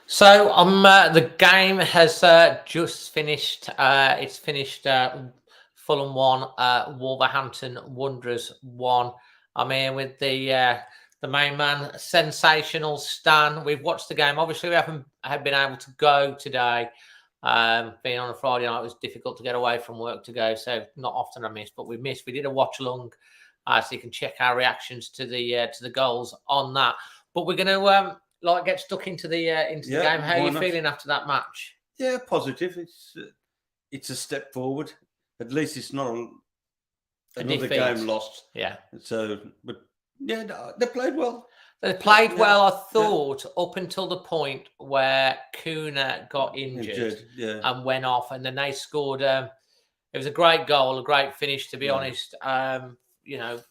So the game has just finished. It's finished. Fulham 1, Wolverhampton Wanderers 1. I'm here with the main man, sensational Stan. We've watched the game. Obviously, we haven't have been able to go today. Being on a Friday night, it was difficult to get away from work to go. So not often I missed, but we missed. We did a watch along, so you can check our reactions to the goals on that. But we're going to get stuck into the game. How are you feeling after that match? Yeah, positive. It's a step forward. At least it's not another game lost. Yeah. So, but yeah, they played well. They played well, I thought, up until the point where Kuna got injured and went off, and then they scored. It was a great goal, a great finish, to be honest. One of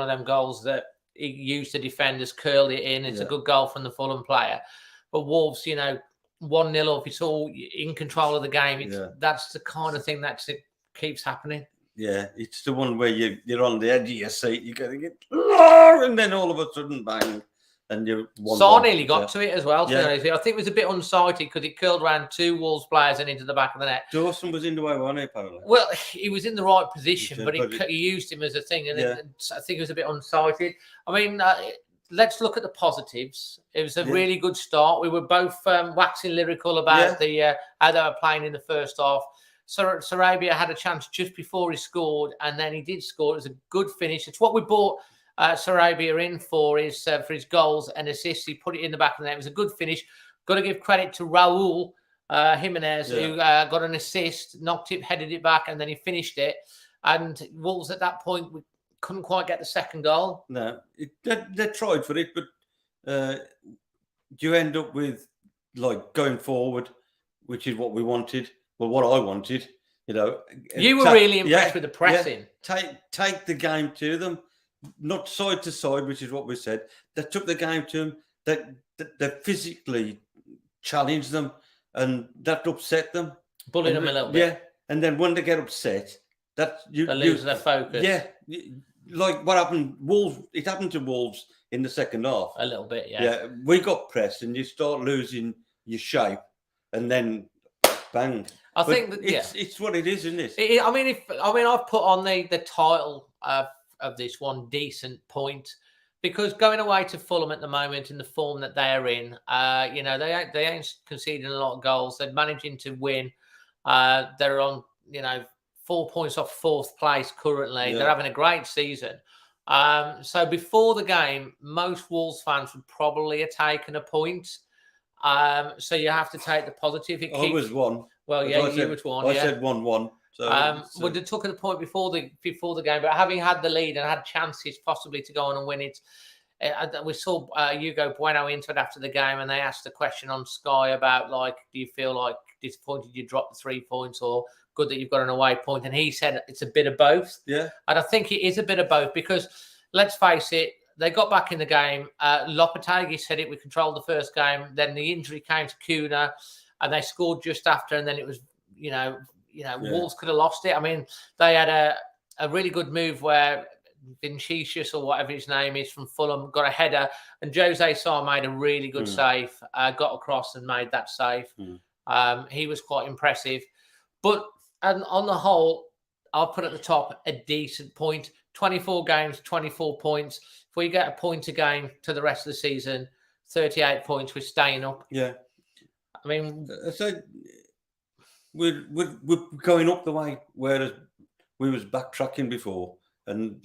them goals that he used the defenders, curled it in. It's a good goal from the Fulham player. But Wolves, 1-0 up, it's all in control of the game. That's the kind of thing that keeps happening. Yeah, it's the one where you're on the edge of your seat, you're going to get, and then all of a sudden, bang. And you nearly got to it as well. I think it was a bit unsighted because it curled around two Wolves players and into the back of the net. Dawson was in the way, wasn't he, apparently? Well, he was in the right position, but he used him as a thing, and I think it was a bit unsighted. I mean, let's look at the positives. It was a really good start. We were both waxing lyrical about how they were playing in the first half. Sarabia had a chance just before he scored, and then he did score. It was a good finish. It's what we bought Sarabia in for his goals and assists. He put it in the back of the net. It was a good finish. Got to give credit to Raul Jimenez, who got an assist, knocked it, headed it back, and then he finished it. And Wolves at that point, we couldn't quite get the second goal. No, they tried for it, but you end up with going forward, which is what we wanted. Well, what I wanted, You were really impressed with the pressing. Take the game to them. Not side to side, which is what we said. They took the game to them. They physically challenged them, and that upset them. Bullied them a little bit. Yeah, and then when they get upset, they lose their focus. Yeah, like what happened. Wolves. It happened to Wolves in the second half. A little bit, yeah. Yeah, we got pressed, and you start losing your shape, and then bang. I think that, it's what it is, isn't it? I've put on the title of this one decent point, because going away to Fulham at the moment in the form that they're in, they ain't conceding a lot of goals. They're managing to win. They're on 4 points off fourth place currently. Yeah. They're having a great season. So before the game, most Wolves fans would probably have taken a point. So you have to take the positive. I was one. Well, yeah, you was one. I said 1-1. Well, they took the point before the game, but having had the lead and had chances possibly to go on and win it, we saw Hugo Bueno into it after the game, and they asked a question on Sky about do you feel disappointed you dropped the 3 points, or good that you've got an away point? And he said it's a bit of both. Yeah, and I think it is a bit of both, because let's face it, they got back in the game. Lopetegui said it. We controlled the first game. Then the injury came to Kuna, and they scored just after. And then it was, Wolves could have lost it. I mean, they had a really good move where Vinicius, or whatever his name is, from Fulham, got a header, and Jose Sarr made a really good save. Got across and made that save. He was quite impressive. But on the whole, I'll put at the top a decent point. 24 games, 24 points. If we get a point a game to the rest of the season, 38 points, we're staying up. Yeah. I mean, so we're going up the way, whereas we was backtracking before, and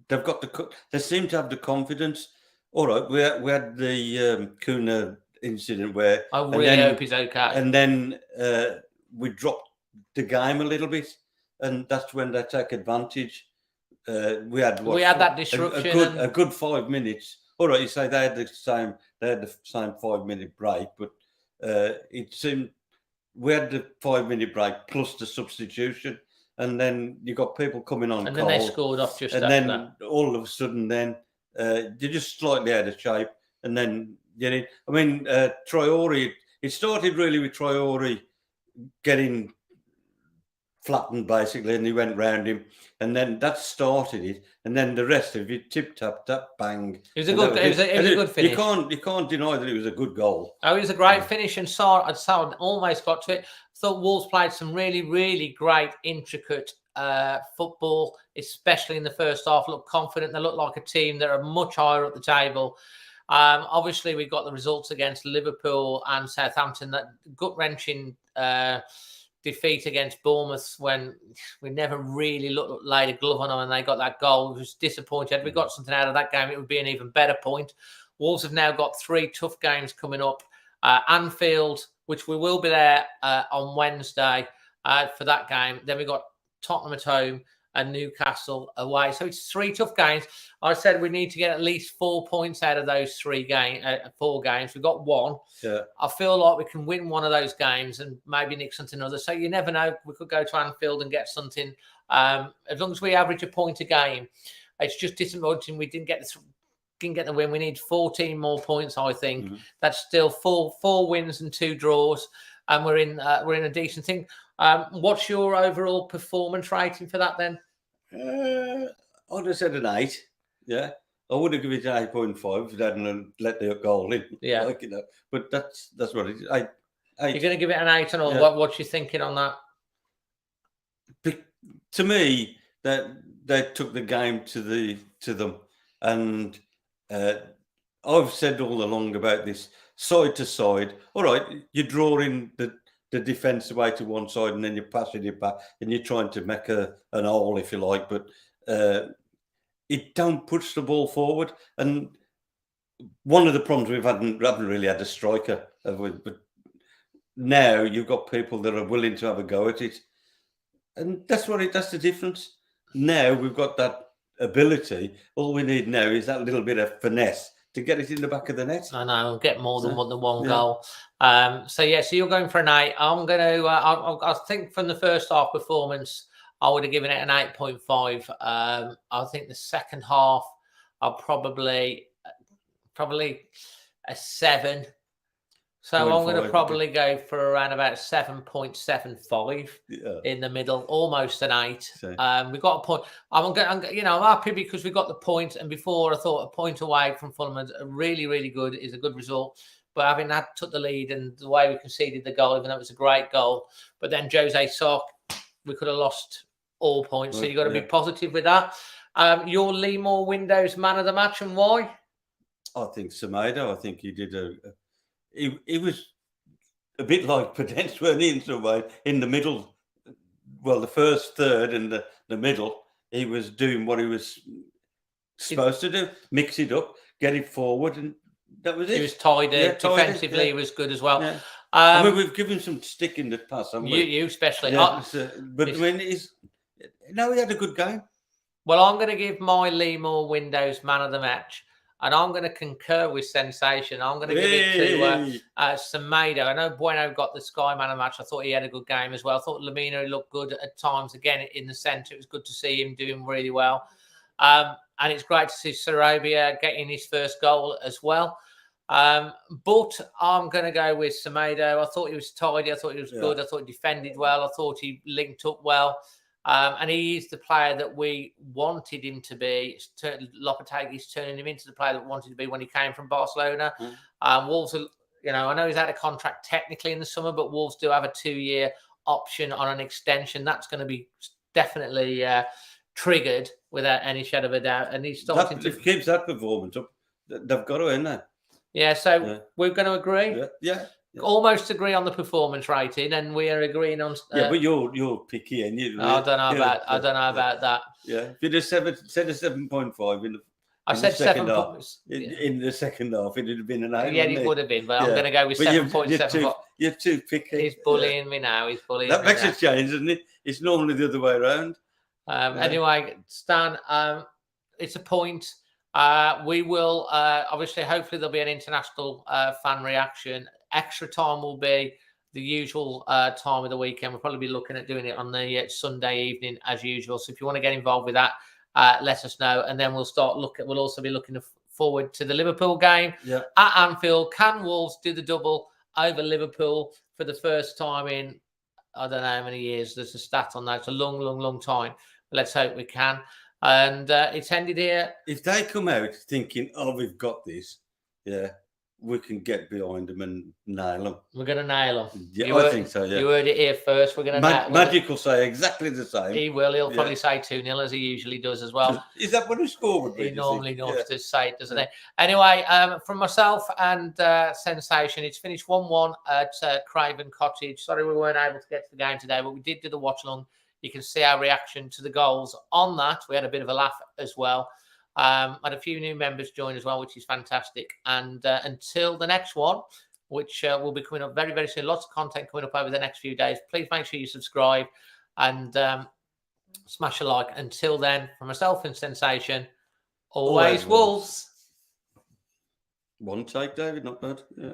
they seem to have the confidence. All right, we had the Kuna incident where I really hope he's okay, and then we dropped the game a little bit, and that's when they take advantage. We had that disruption. A good 5 minutes. All right, you say they had the same 5-minute break, but it seemed we had the 5-minute break plus the substitution, and then you got people coming on, and then they scored off just and after then that. All of a sudden, then you're just slightly out of shape, and then Traore. It started really with Traore getting flattened basically, and he went round him, and then that started it, and then the rest of it, tip tap tap bang. It was a good. It was a good finish. You can't deny that it was a good goal. Oh, it was a great finish, and Sard almost got to it. I thought Wolves played some really great, intricate football, especially in the first half. Looked confident. They looked like a team that are much higher up the table. Obviously, we got the results against Liverpool and Southampton. That gut-wrenching defeat against Bournemouth, when we never really laid a glove on them, and they got that goal. It was disappointing. Had we got something out of that game, it would be an even better point. Wolves have now got 3 tough games coming up. Anfield, which we will be there on Wednesday for that game. Then we got Tottenham at home and Newcastle away. So it's 3 tough games. I said we need to get at least 4 points out of those 4 games. We've got 1. Yeah. I feel like we can win one of those games and maybe nick something other. So you never know. We could go to Anfield and get something. As long as we average a point a game, it's just disappointing we didn't get the win. We need 14 more points, I think. That's still 4 wins and 2 draws, and we're in a decent thing. What's your overall performance rating for that then? I'd have said an 8. Yeah, I would have given it an 8.5 if they hadn't let the goal in. Yeah, but that's what it is. You're going to give it an 8 and all. Yeah. What's you thinking on that? To me, that they took the game to them, and I've said all along about this side to side. All right, you're drawing the defence away to one side, and then you're passing it back, and you're trying to make an hole, if you like, but it don't push the ball forward. And one of the problems we haven't really had a striker, but now you've got people that are willing to have a go at it, and that's the difference. Now we've got that ability. All we need now is that little bit of finesse to get it in the back of the net. I know, get more than one goal. So you're going for an 8. I'm going to. I think from the first half performance, I would have given it an 8.5. I think the second half, I'll probably a 7. So I'm going to probably go for around about 7.75 in the middle, almost an 8. We got a point. I'm happy because we got the point. And before I thought a point away from Fulham is really good, is a good result. But having took the lead and the way we conceded the goal, even though it was a great goal, but then Jose Sock, we could have lost all points. So you've got to be positive with that. Your LEAMORE Windows man of the match, and why? I think Semedo. I think he did It was a bit like Prudence, weren't he, in some way, in the middle. Well, the first third and the middle, he was doing what he was supposed to do, mix it up, get it forward, and that was it. He was tidy. Defensively, he was good as well. Yeah. I mean, we've given some stick in the past, haven't we? You especially. Yeah, but when he had a good game. Well, I'm going to give my LEAMORE Windows man of the match. And I'm going to concur with Sensation. I'm going to give it to Semedo. I know Bueno got the Sky man of the match. I thought he had a good game as well. I thought Lamino looked good at times. Again, in the centre, it was good to see him doing really well. And it's great to see Sarabia getting his first goal as well. But I'm going to go with Semedo. I thought he was tidy. I thought he was good. I thought he defended well. I thought he linked up well. And he is the player that we wanted him to be. Lopetegui's turning him into the player that we wanted to be when he came from Barcelona. Wolves, I know he's out of contract technically in the summer, but Wolves do have a 2-year option on an extension. That's going to be definitely triggered without any shadow of a doubt. And he's starting to... If he keeps that performance up, they've got to win that. Yeah, so we're going to agree? Yeah. Almost agree on the performance rating, and we are agreeing on. But you're picky, and you. I don't know about that. Yeah, if you just said a 7.5 in the. I said 7 points in the second half. It would have been an 8. Yeah, it would have been, but I'm going to go with 7.75. You're too picky. He's bullying me now. He's bullying me. That makes a change, doesn't it? It's normally the other way around. Anyway, Stan, it's a point. We will obviously. Hopefully, there'll be an international fan reaction. Extra time will be the usual time of the weekend. We'll probably be looking at doing it on the Sunday evening as usual. So if you want to get involved with that, let us know. And then we'll We'll also be looking forward to the Liverpool game at Anfield. Can Wolves do the double over Liverpool for the first time in I don't know how many years. There's a stat on that. It's a long, long, long time. Let's hope we can. And it's ended here. If they come out thinking, "Oh, we've got this," we can get behind them and nail them. We're going to nail them. Yeah, I think so. Yeah, you heard it here first. We're going to nail them. Magic will say exactly the same. He will. He'll probably say 2-0 as he usually does as well. Is that what the score would be? He normally knows to say it, doesn't he? Anyway, from myself and Sensation, it's finished 1-1 at Craven Cottage. Sorry we weren't able to get to the game today, but we did do the watch along. You can see our reaction to the goals on that. We had a bit of a laugh as well. Had a few new members join as well, which is fantastic. And until the next one, which will be coming up very, very soon, lots of content coming up over the next few days. Please make sure you subscribe and smash a like. Until then, from myself and Sensation, always Wolves. One take, David, not bad. Yeah.